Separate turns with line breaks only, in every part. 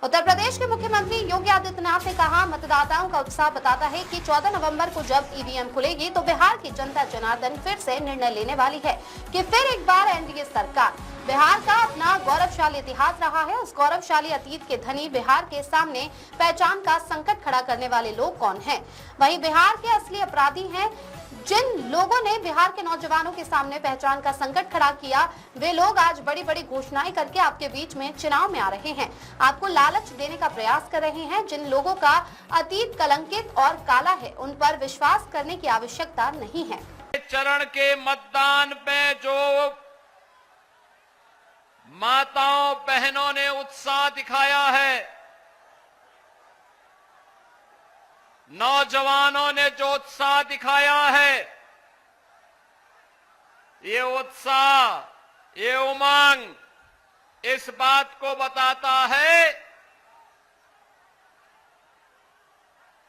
उत्तर प्रदेश के मुख्यमंत्री योगी आदित्यनाथ ने कहा, मतदाताओं का उत्साह बताता है कि 14 नवंबर को जब ईवीएम खुलेगी तो बिहार की जनता जनार्दन फिर से निर्णय लेने वाली है कि फिर एक बार एनडीए सरकार। बिहार का अपना गौरवशाली इतिहास रहा है। उस गौरवशाली अतीत के धनी बिहार के सामने पहचान का संकट खड़ा करने वाले लोग कौन हैं? वहीं बिहार के असली अपराधी हैं जिन लोगों ने बिहार के नौजवानों के सामने पहचान का संकट खड़ा किया। वे लोग आज बड़ी बड़ी घोषणाएं करके आपके बीच में चुनाव में आ रहे हैं, आपको लालच देने का प्रयास कर रहे हैं। जिन लोगों का अतीत कलंकित और काला है, उन पर विश्वास करने की आवश्यकता नहीं है।
चरण के मतदान में जो माताओं बहनों ने उत्साह दिखाया है, नौजवानों ने जो उत्साह दिखाया है, ये उत्साह, ये उमंग इस बात को बताता है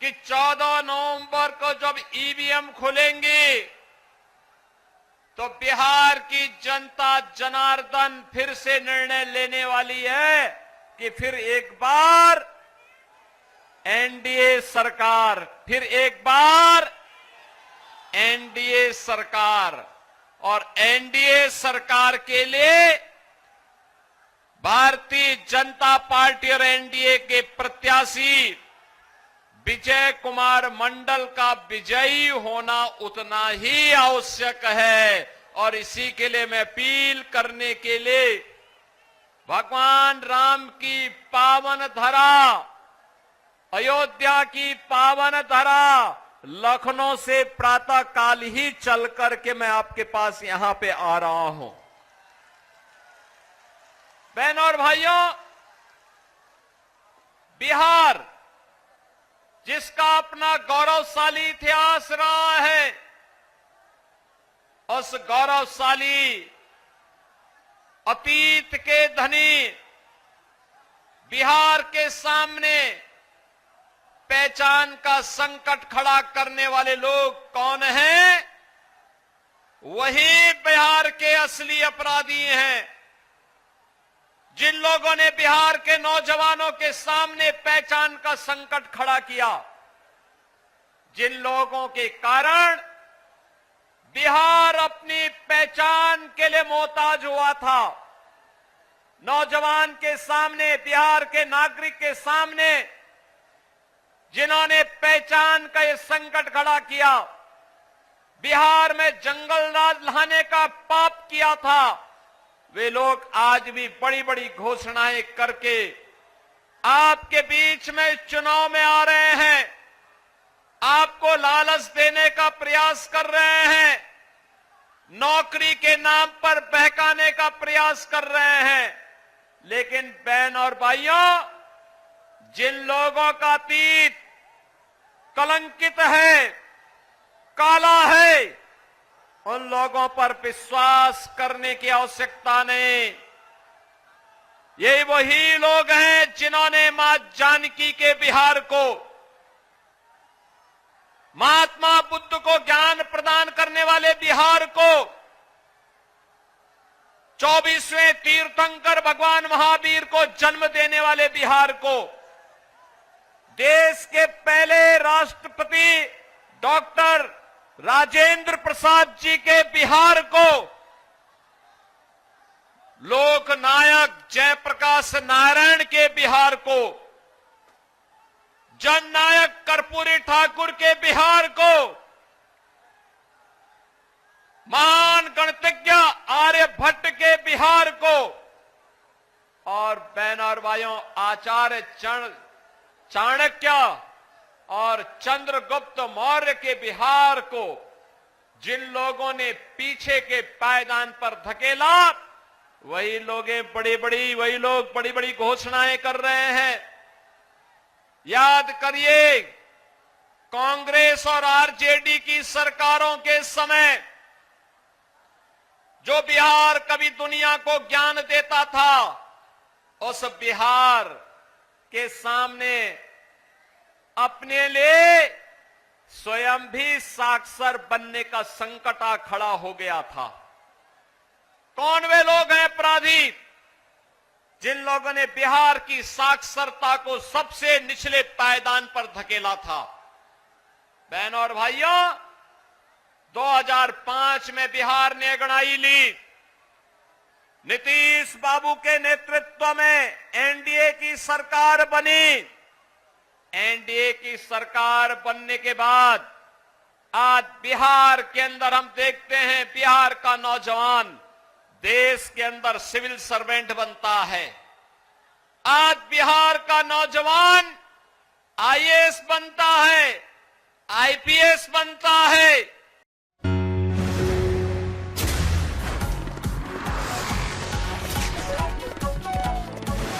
कि 14 नवंबर को जब ईवीएम खुलेंगी तो बिहार की जनता जनार्दन फिर से निर्णय लेने वाली है कि फिर एक बार एनडीए सरकार, फिर एक बार एनडीए सरकार। और एनडीए सरकार के लिए भारतीय जनता पार्टी और एनडीए के प्रत्याशी विजय कुमार मंडल का विजयी होना उतना ही आवश्यक है। और इसी के लिए मैं अपील करने के लिए भगवान राम की पावन धरा, अयोध्या की पावन धरा लखनऊ से प्रातः काल ही चल करके मैं आपके पास यहां पे आ रहा हूं। बहनों और भाइयों, बिहार जिसका अपना गौरवशाली इतिहास रहा है, उस गौरवशाली अतीत के धनी बिहार के सामने पहचान का संकट खड़ा करने वाले लोग कौन हैं? वही बिहार के असली अपराधी हैं। जिन लोगों ने बिहार के नौजवानों के सामने पहचान का संकट खड़ा किया, जिन लोगों के कारण बिहार अपनी पहचान के लिए मोहताज हुआ था, नौजवान के सामने, बिहार के नागरिक के सामने जिन्होंने पहचान का ये संकट खड़ा किया, बिहार में जंगल राज लाने का पाप किया था, वे लोग आज भी बड़ी बड़ी घोषणाएं करके आपके बीच में चुनाव में आ रहे हैं, आपको लालच देने का प्रयास कर रहे हैं, नौकरी के नाम पर बहकाने का प्रयास कर रहे हैं। लेकिन बहन और भाइयों, जिन लोगों का अतीत कलंकित है, काला है, उन लोगों पर विश्वास करने की आवश्यकता नहीं। ये वही लोग हैं जिन्होंने मां जानकी के बिहार को, महात्मा बुद्ध को ज्ञान प्रदान करने वाले बिहार को, 24वें तीर्थंकर भगवान महावीर को जन्म देने वाले बिहार को, देश के पहले राष्ट्रपति डॉक्टर राजेंद्र प्रसाद जी के बिहार को, लोकनायक जयप्रकाश नारायण के बिहार को, जननायक कर्पूरी ठाकुर के बिहार को, महान गणितज्ञ आर्यभट्ट के बिहार को, और बहन और भाइयों, आचार्य चाणक्य और चंद्रगुप्त मौर्य के बिहार को जिन लोगों ने पीछे के पायदान पर धकेला, वही लोग बड़ी बड़ी घोषणाएं कर रहे हैं। याद करिए, कांग्रेस और आरजेडी की सरकारों के समय जो बिहार कभी दुनिया को ज्ञान देता था, उस बिहार के सामने अपने लिए स्वयं भी साक्षर बनने का संकट आ खड़ा हो गया था। कौन वे लोग हैं अपराधी जिन लोगों ने बिहार की साक्षरता को सबसे निचले पायदान पर धकेला था। बहनों और भाइयों, 2005 में बिहार ने अंगड़ाई ली। नीतीश बाबू के नेतृत्व में एनडीए की सरकार बनी। एनडीए की सरकार बनने के बाद आज बिहार के अंदर हम देखते हैं, बिहार का नौजवान देश के अंदर सिविल सर्वेंट बनता है। आज बिहार का नौजवान आईएएस बनता है, आईपीएस बनता है,